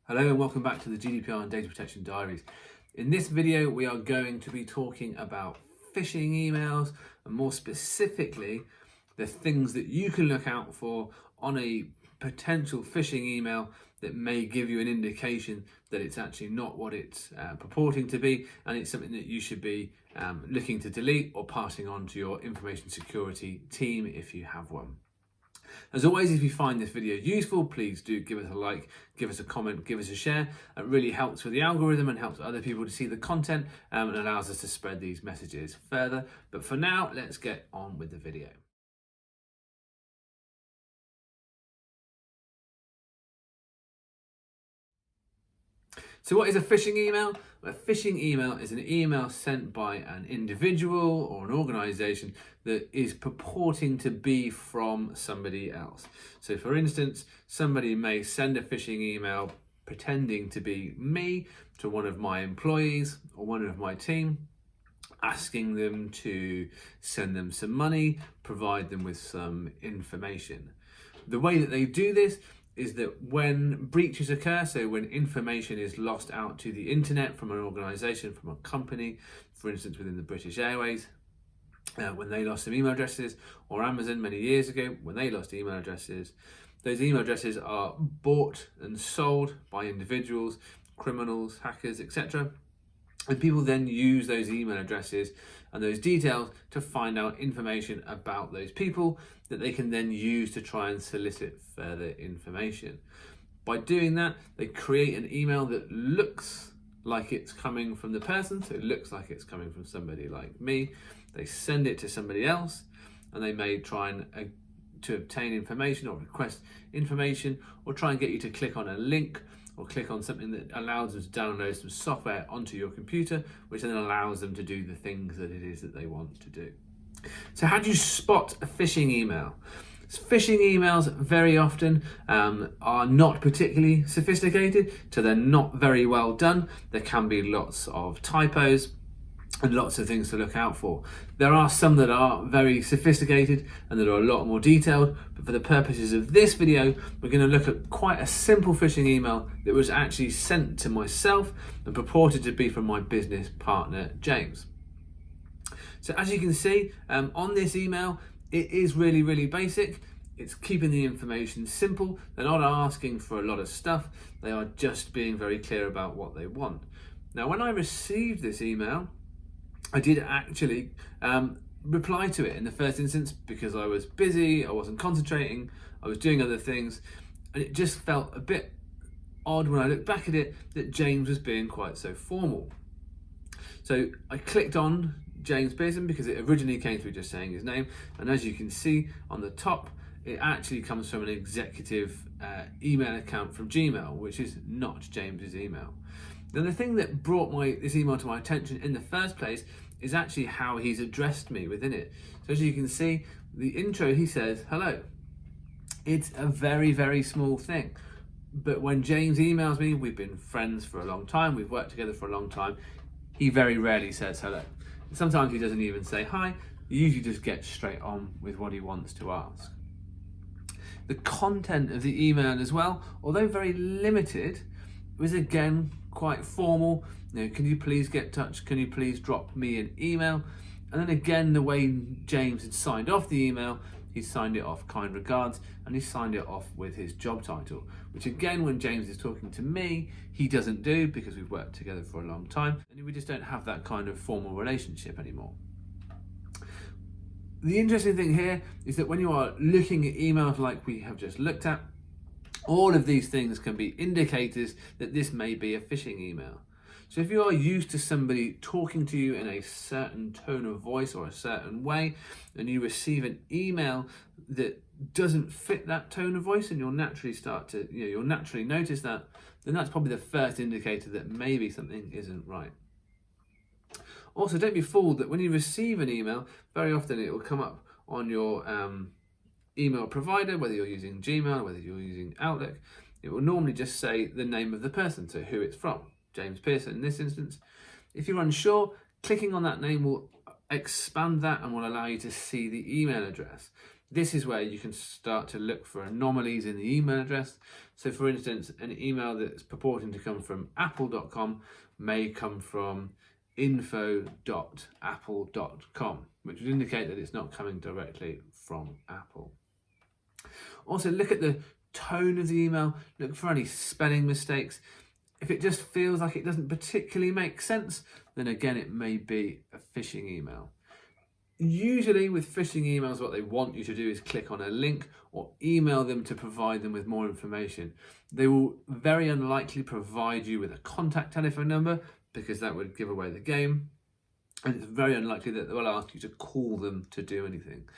Hello and welcome back to the GDPR and Data Protection Diaries. In this video, we are going to be talking about phishing emails and more specifically, the things that you can look out for on a potential phishing email that may give you an indication that it's actually not what it's purporting to be, and it's something that you should be looking to delete or passing on to your information security team if you have one. As always, if you find this video useful, please do give us a like, give us a comment, give us a share. It really helps with the algorithm and helps other people to see the content and allows us to spread these messages further. But for now, let's get on with the video. So what is a phishing email? A phishing email is an email sent by an individual or an organization that is purporting to be from somebody else. So for instance, somebody may send a phishing email pretending to be me to one of my employees or one of my team, asking them to send them some money, provide them with some information. The way that they do this is that when breaches occur, so when information is lost out to the internet from an organisation, from a company, for instance within the British Airways, when they lost some email addresses, or Amazon many years ago when they lost email addresses, those email addresses are bought and sold by individuals, criminals, hackers, etc. And people then use those email addresses and those details to find out information about those people that they can then use to try and solicit further information. By doing that, they create an email that looks like it's coming from the person, so it looks like it's coming from somebody like me. They send it to somebody else, and they may try and to obtain information or request information, or try and get you to click on a link or click on something that allows them to download some software onto your computer, which then allows them to do the things that it is that they want to do. So how do you spot a phishing email? Phishing emails very often are not particularly sophisticated, so they're not very well done. There can be lots of typos and lots of things to look out for. There are some that are very sophisticated and that are a lot more detailed, but for the purposes of this video, we're going to look at quite a simple phishing email that was actually sent to myself and purported to be from my business partner, James. So as you can see, on this email, it is really basic. It's keeping the information simple. They're not asking for a lot of stuff. They are just being very clear about what they want. Now, when I received this email, I did actually reply to it in the first instance because I was busy, I wasn't concentrating, I was doing other things, and it just felt a bit odd when I look back at it that James was being quite so formal. So I clicked on James Pearson because it originally came through just saying his name, and as you can see on the top, it actually comes from an executive email account from Gmail, which is not James's email. Now, the thing that brought this email to my attention in the first place is actually how he's addressed me within it. So as you can see, the intro, he says, hello. It's a very small thing. But when James emails me, we've been friends for a long time, we've worked together for a long time, he very rarely says hello. Sometimes he doesn't even say hi, he usually just gets straight on with what he wants to ask. The content of the email as well, although very limited, was again quite formal. You know, can you please get in touch? Can you please drop me an email? And then again, the way James had signed off the email, he signed it off kind regards, and he signed it off with his job title, which again, when James is talking to me, he doesn't do because we've worked together for a long time and we just don't have that kind of formal relationship anymore. The interesting thing here is that when you are looking at emails like we have just looked at, all of these things can be indicators that this may be a phishing email. So if you are used to somebody talking to you in a certain tone of voice or a certain way, and you receive an email that doesn't fit that tone of voice, and you'll naturally you'll naturally notice that, then that's probably the first indicator that maybe something isn't right. Also, don't be fooled that when you receive an email, very often it will come up on your email provider, whether you're using Gmail, whether you're using Outlook. It will normally just say the name of the person, so who it's from, James Pearson in this instance. If you're unsure, clicking on that name will expand that and will allow you to see the email address. This is where you can start to look for anomalies in the email address. So for instance, an email that's purporting to come from apple.com may come from info.apple.com, which would indicate that it's not coming directly from Apple. Also, look at the tone of the email, look for any spelling mistakes. If it just feels like it doesn't particularly make sense, then again, it may be a phishing email. Usually with phishing emails, what they want you to do is click on a link or email them to provide them with more information. They will very unlikely provide you with a contact telephone number because that would give away the game. And it's very unlikely that they will ask you to call them to do anything.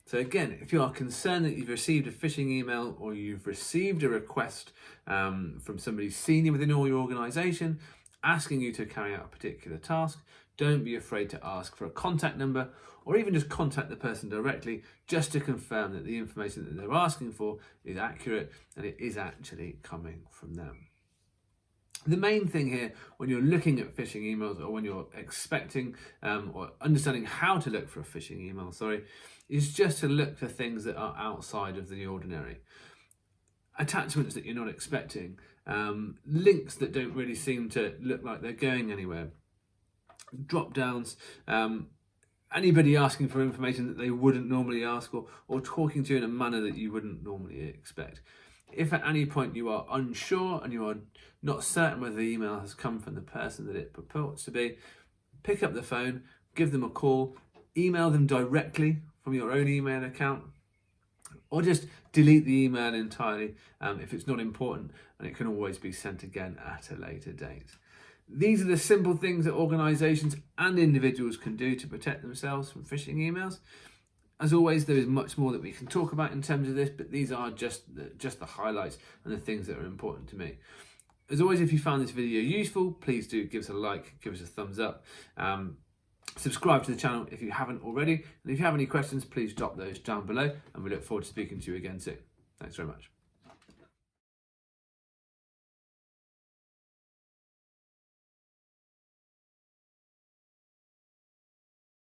So again, if you are concerned that you've received a phishing email or you've received a request from somebody senior within your organisation asking you to carry out a particular task, don't be afraid to ask for a contact number or even just contact the person directly just to confirm that the information that they're asking for is accurate and it is actually coming from them. The main thing here when you're looking at phishing emails or when you're expecting or understanding how to look for a phishing email, is just to look for things that are outside of the ordinary. Attachments that you're not expecting, links that don't really seem to look like they're going anywhere, drop downs, anybody asking for information that they wouldn't normally ask or talking to you in a manner that you wouldn't normally expect. If at any point you are unsure and you are not certain whether the email has come from the person that it purports to be, pick up the phone, give them a call, email them directly from your own email account, or just delete the email entirely if it's not important, and it can always be sent again at a later date. These are the simple things that organisations and individuals can do to protect themselves from phishing emails. As always, there is much more that we can talk about in terms of this, but these are just the highlights and the things that are important to me. As always, if you found this video useful, please do give us a like, give us a thumbs up. Subscribe to the channel if you haven't already. And if you have any questions, please drop those down below, and we look forward to speaking to you again soon. Thanks very much.